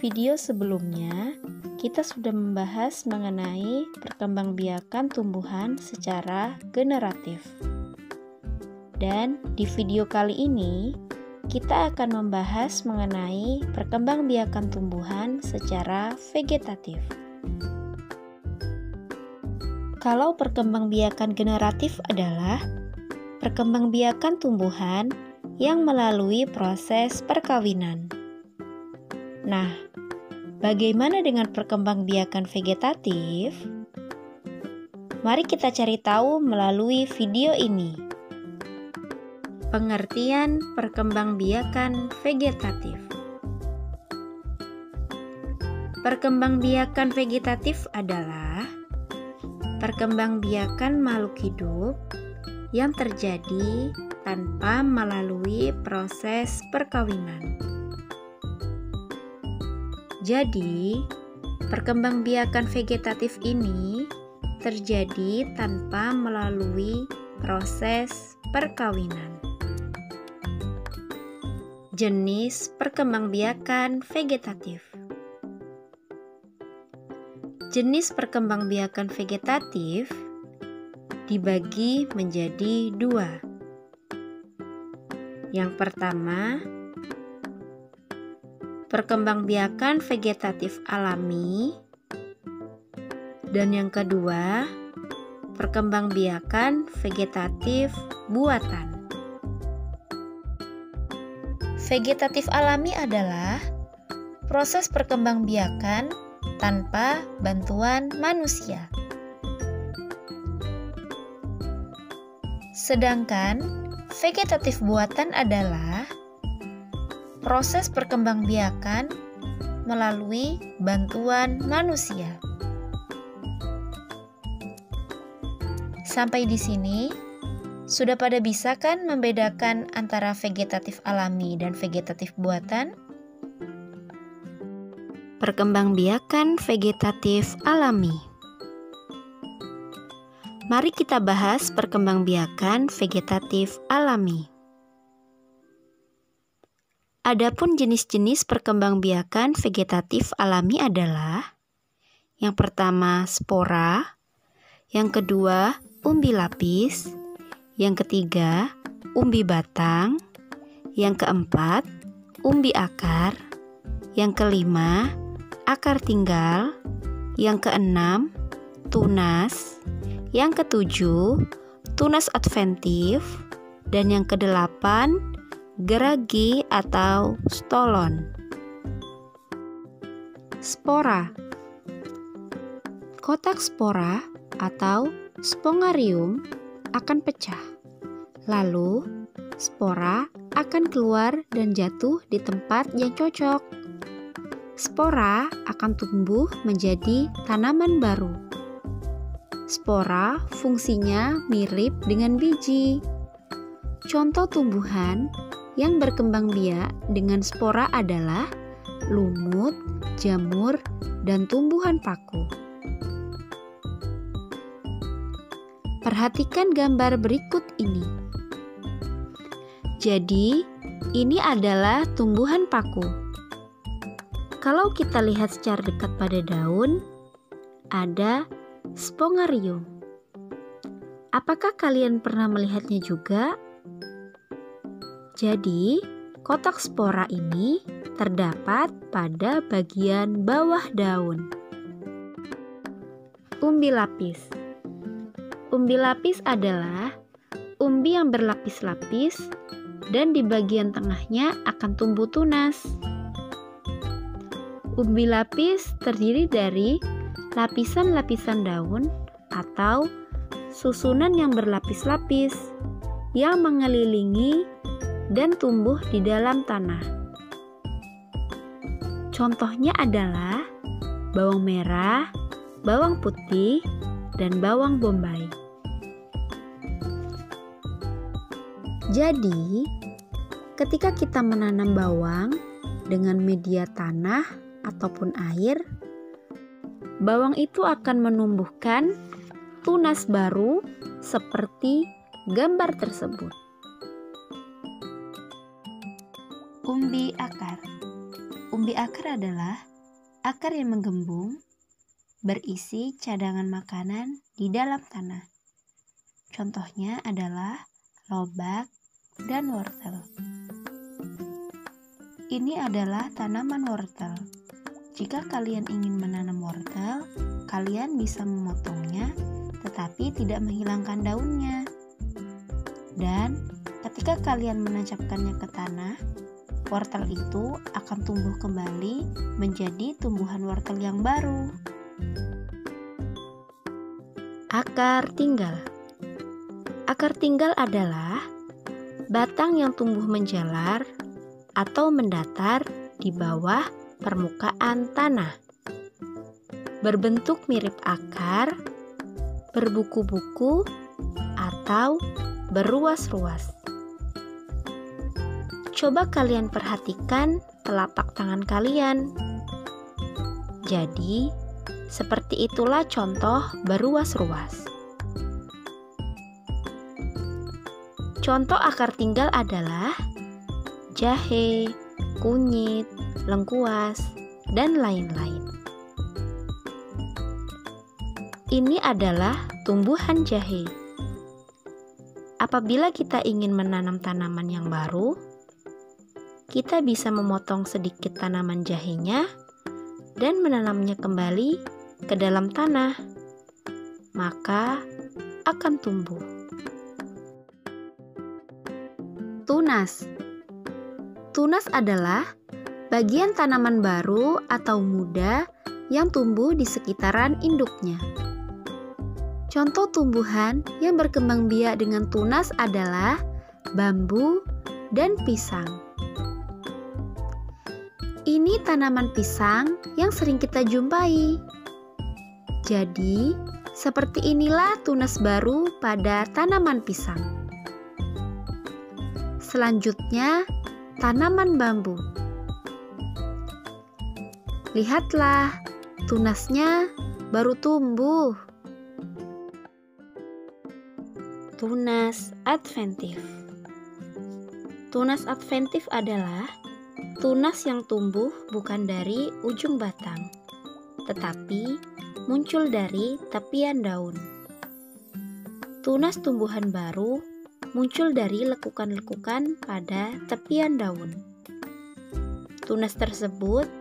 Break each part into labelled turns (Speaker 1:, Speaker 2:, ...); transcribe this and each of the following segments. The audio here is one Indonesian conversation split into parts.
Speaker 1: video sebelumnya, kita sudah membahas mengenai perkembangbiakan tumbuhan secara generatif. Dan di video kali ini, kita akan membahas mengenai perkembangbiakan tumbuhan secara vegetatif. Kalau perkembangbiakan generatif adalah perkembangbiakan tumbuhan yang melalui proses perkawinan. Nah, bagaimana dengan perkembangbiakan vegetatif? Mari kita cari tahu melalui video ini. Pengertian perkembangbiakan vegetatif. Perkembangbiakan vegetatif adalah perkembangbiakan makhluk hidup yang terjadi tanpa melalui proses perkawinan. Jadi, perkembangbiakan vegetatif ini terjadi tanpa melalui proses perkawinan. Jenis perkembangbiakan vegetatif. Jenis perkembangbiakan vegetatif dibagi menjadi dua. Yang pertama, perkembangbiakan vegetatif alami, dan yang kedua, perkembangbiakan vegetatif buatan. Vegetatif alami adalah proses perkembangbiakan tanpa bantuan manusia. Sedangkan vegetatif buatan adalah proses perkembangbiakan melalui bantuan manusia. Sampai di sini, sudah pada bisa kan membedakan antara vegetatif alami dan vegetatif buatan? Perkembangbiakan vegetatif alami. Mari kita bahas perkembangbiakan vegetatif alami. Adapun jenis-jenis perkembangbiakan vegetatif alami adalah yang pertama spora, yang kedua umbi lapis, yang ketiga umbi batang, yang keempat umbi akar, yang kelima akar tinggal, yang keenam tunas, yang ketujuh tunas adventif, dan yang kedelapan geragi atau stolon. Spora. Kotak spora atau spongarium akan pecah. Lalu, spora akan keluar dan jatuh di tempat yang cocok. Spora akan tumbuh menjadi tanaman baru. Spora fungsinya mirip dengan biji. Contoh tumbuhan yang berkembang biak dengan spora adalah lumut, jamur, dan tumbuhan paku. Perhatikan gambar berikut ini. Jadi, ini adalah tumbuhan paku. Kalau kita lihat secara dekat pada daun, ada spongarium. Apakah kalian pernah melihatnya juga? Jadi, kotak spora ini terdapat pada bagian bawah daun. Umbi lapis. Umbi lapis adalah umbi yang berlapis-lapis dan di bagian tengahnya akan tumbuh tunas. Umbi lapis terdiri dari lapisan-lapisan daun atau susunan yang berlapis-lapis yang mengelilingi dan tumbuh di dalam tanah. Contohnya adalah bawang merah, bawang putih, dan bawang bombay. Jadi, ketika kita menanam bawang dengan media tanah ataupun air, bawang itu akan menumbuhkan tunas baru seperti gambar tersebut. Umbi akar. Umbi akar adalah akar yang menggembung berisi cadangan makanan di dalam tanah. Contohnya adalah lobak dan wortel. Ini adalah tanaman wortel. Jika kalian ingin menanam wortel, kalian bisa memotongnya tetapi tidak menghilangkan daunnya. Dan ketika kalian menancapkannya ke tanah, wortel itu akan tumbuh kembali menjadi tumbuhan wortel yang baru. Akar tinggal. Akar tinggal adalah batang yang tumbuh menjalar atau mendatar di bawah permukaan tanah. Berbentuk mirip akar, berbuku-buku, atau beruas-ruas. Coba kalian perhatikan telapak tangan kalian. Jadi, seperti itulah contoh beruas-ruas. Contoh akar tinggal adalah jahe, kunyit, lengkuas, dan lain-lain. Ini adalah tumbuhan jahe. Apabila kita ingin menanam tanaman yang baru, kita bisa memotong sedikit tanaman jahenya dan menanamnya kembali ke dalam tanah. Maka akan tumbuh. Tunas. Tunas adalah bagian tanaman baru atau muda yang tumbuh di sekitaran induknya. Contoh tumbuhan yang berkembang biak dengan tunas adalah bambu dan pisang. Ini tanaman pisang yang sering kita jumpai. Jadi, seperti inilah tunas baru pada tanaman pisang. Selanjutnya, tanaman bambu. Lihatlah, tunasnya baru tumbuh. Tunas adventif. Tunas adventif adalah tunas yang tumbuh bukan dari ujung batang, tetapi muncul dari tepian daun. Tunas tumbuhan baru muncul dari lekukan-lekukan pada tepian daun. Tunas tersebut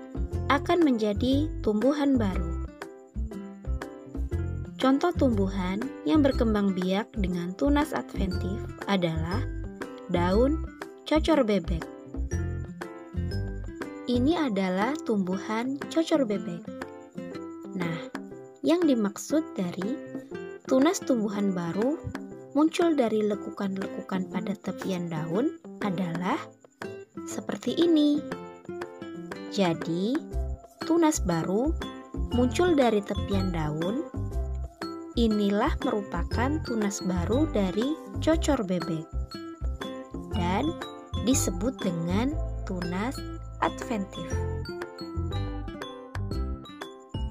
Speaker 1: akan menjadi tumbuhan baru. Contoh tumbuhan yang berkembang biak dengan tunas adventif adalah daun cocor bebek. Ini adalah tumbuhan cocor bebek. Nah, yang dimaksud dari tunas tumbuhan baru muncul dari lekukan-lekukan pada tepian daun adalah seperti ini. Jadi, tunas baru muncul dari tepian daun. Inilah merupakan tunas baru dari cocor bebek dan disebut dengan tunas adventif.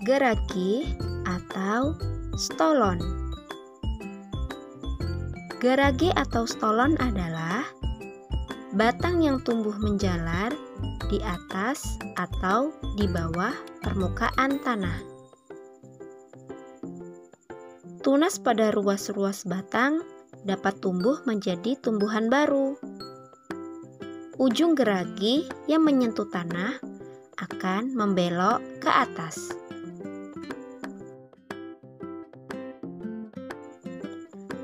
Speaker 1: Geragi atau stolon. Geragi atau stolon adalah batang yang tumbuh menjalar di atas atau di bawah permukaan tanah. Tunas pada ruas-ruas batang dapat tumbuh menjadi tumbuhan baru. Ujung geragi yang menyentuh tanah akan membelok ke atas.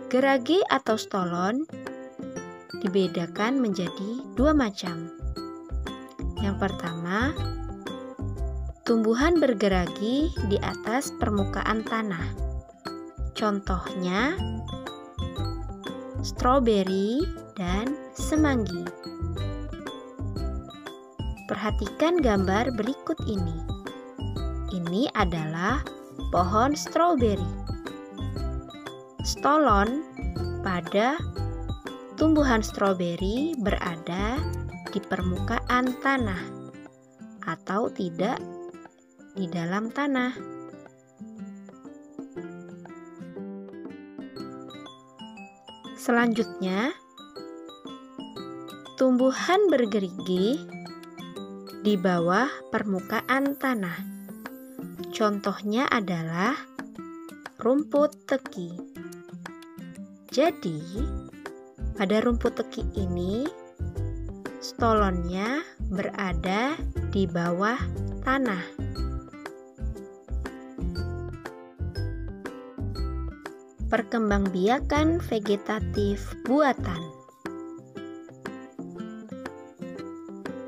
Speaker 1: Geragi atau stolon dibedakan menjadi dua macam. Yang pertama, tumbuhan bergeragi di atas permukaan tanah. Contohnya, stroberi dan semanggi. Perhatikan gambar berikut ini. Ini adalah pohon stroberi. Stolon pada tumbuhan stroberi berada di permukaan tanah atau tidak di dalam tanah. Selanjutnya, tumbuhan bergerigi di bawah permukaan tanah. Contohnya adalah rumput teki. Jadi, pada rumput teki ini, stolonnya berada di bawah tanah. Perkembangbiakan vegetatif buatan.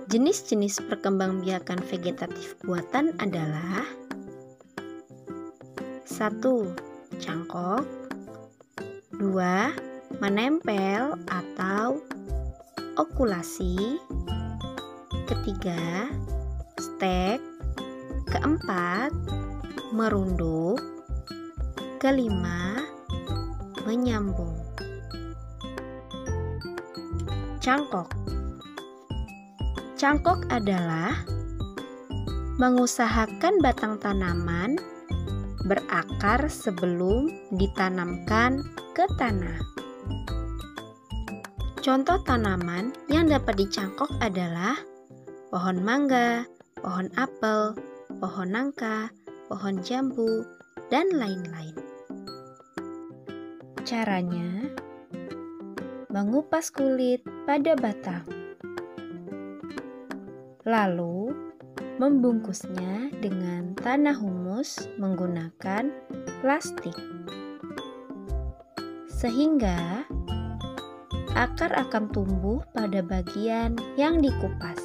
Speaker 1: Jenis-jenis perkembangbiakan vegetatif buatan adalah 1. Cangkok. 2. Menempel atau okulasi. 3. Stek. 4. Merunduk. 5. Menyambung. Cangkok. Cangkok adalah mengusahakan batang tanaman berakar sebelum ditanamkan ke tanah. Contoh tanaman yang dapat dicangkok adalah pohon mangga, pohon apel, pohon nangka, pohon jambu, dan lain-lain. Caranya, mengupas kulit pada batang, lalu membungkusnya dengan tanah humus menggunakan plastik, sehingga akar akan tumbuh pada bagian yang dikupas.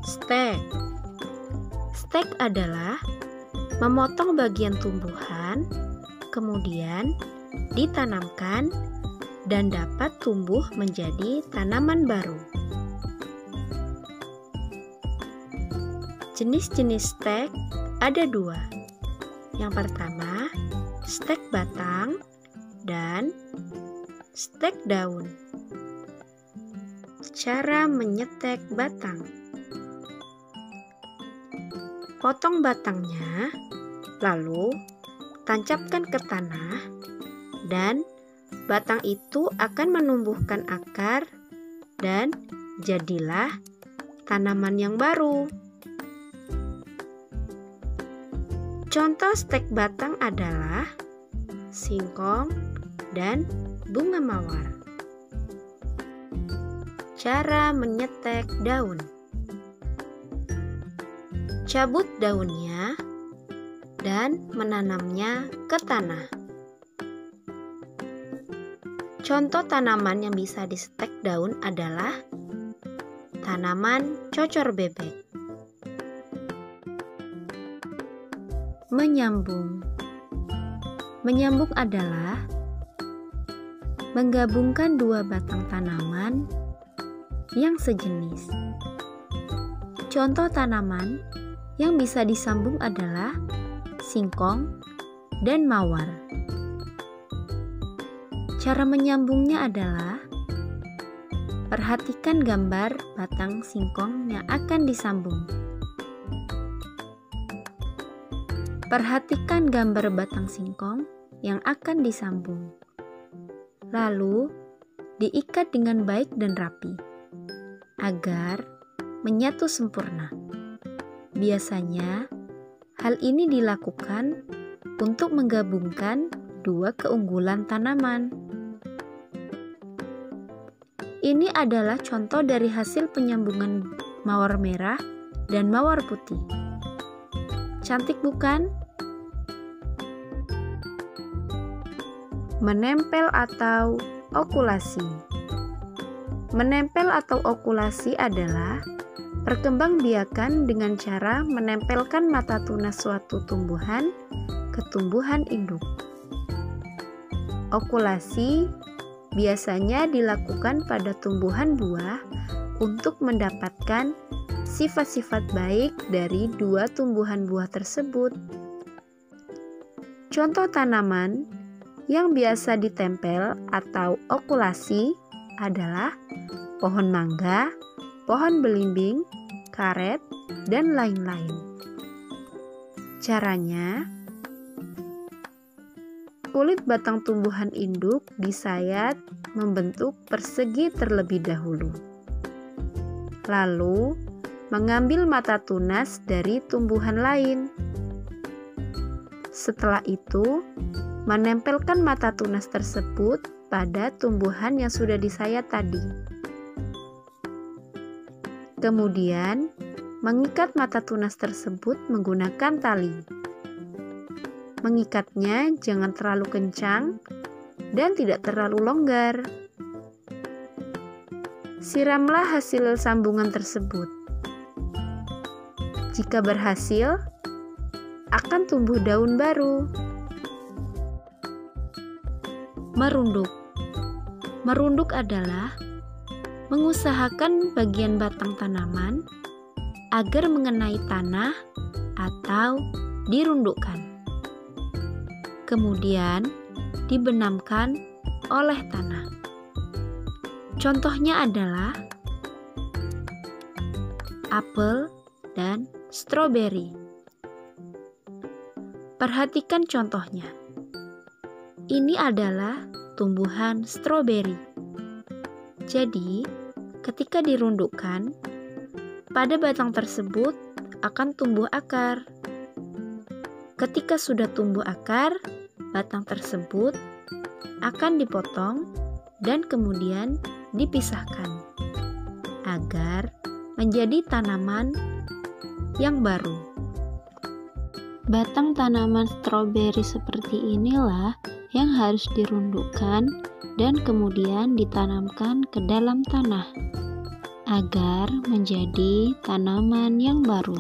Speaker 1: Stek. Stek adalah memotong bagian tumbuhan, kemudian ditanamkan dan dapat tumbuh menjadi tanaman baru. Jenis-jenis stek ada 2. Yang pertama, stek batang dan stek daun. Cara menyetek batang. Potong batangnya, lalu tancapkan ke tanah, dan batang itu akan menumbuhkan akar dan jadilah tanaman yang baru. Contoh stek batang adalah singkong dan bunga mawar. Cara menyetek daun. Cabut daunnya dan menanamnya ke tanah. Contoh tanaman yang bisa disetek daun adalah tanaman cocor bebek. Menyambung. Menyambung adalah menggabungkan 2 batang tanaman yang sejenis. Contoh tanaman yang bisa disambung adalah singkong dan mawar. Cara menyambungnya adalah perhatikan gambar batang singkong yang akan disambung. Perhatikan gambar batang singkong yang akan disambung. Lalu, diikat dengan baik dan rapi agar menyatu sempurna. Biasanya, hal ini dilakukan untuk menggabungkan 2 keunggulan tanaman. Ini adalah contoh dari hasil penyambungan mawar merah dan mawar putih. Cantik bukan? Menempel atau okulasi. Menempel atau okulasi adalah perkembangbiakan dengan cara menempelkan mata tunas suatu tumbuhan ke tumbuhan induk. Okulasi biasanya dilakukan pada tumbuhan buah untuk mendapatkan sifat-sifat baik dari 2 tumbuhan buah tersebut. Contoh tanaman yang biasa ditempel atau okulasi adalah pohon mangga, pohon belimbing, karet, dan lain-lain. Caranya, kulit batang tumbuhan induk disayat membentuk persegi terlebih dahulu. Lalu, mengambil mata tunas dari tumbuhan lain. Setelah itu, menempelkan mata tunas tersebut pada tumbuhan yang sudah disayat tadi. Kemudian, mengikat mata tunas tersebut menggunakan tali. Mengikatnya jangan terlalu kencang dan tidak terlalu longgar. Siramlah hasil sambungan tersebut. Jika berhasil, akan tumbuh daun baru. Merunduk. Merunduk adalah mengusahakan bagian batang tanaman agar mengenai tanah atau dirundukkan. Kemudian dibenamkan oleh tanah. Contohnya adalah apel dan stroberi. Perhatikan contohnya. Ini adalah tumbuhan stroberi. Jadi, ketika dirundukkan, pada batang tersebut akan tumbuh akar. Ketika sudah tumbuh akar, batang tersebut akan dipotong dan kemudian dipisahkan agar menjadi tanaman yang baru. Batang tanaman stroberi seperti inilah yang harus dirundukkan dan kemudian ditanamkan ke dalam tanah agar menjadi tanaman yang baru.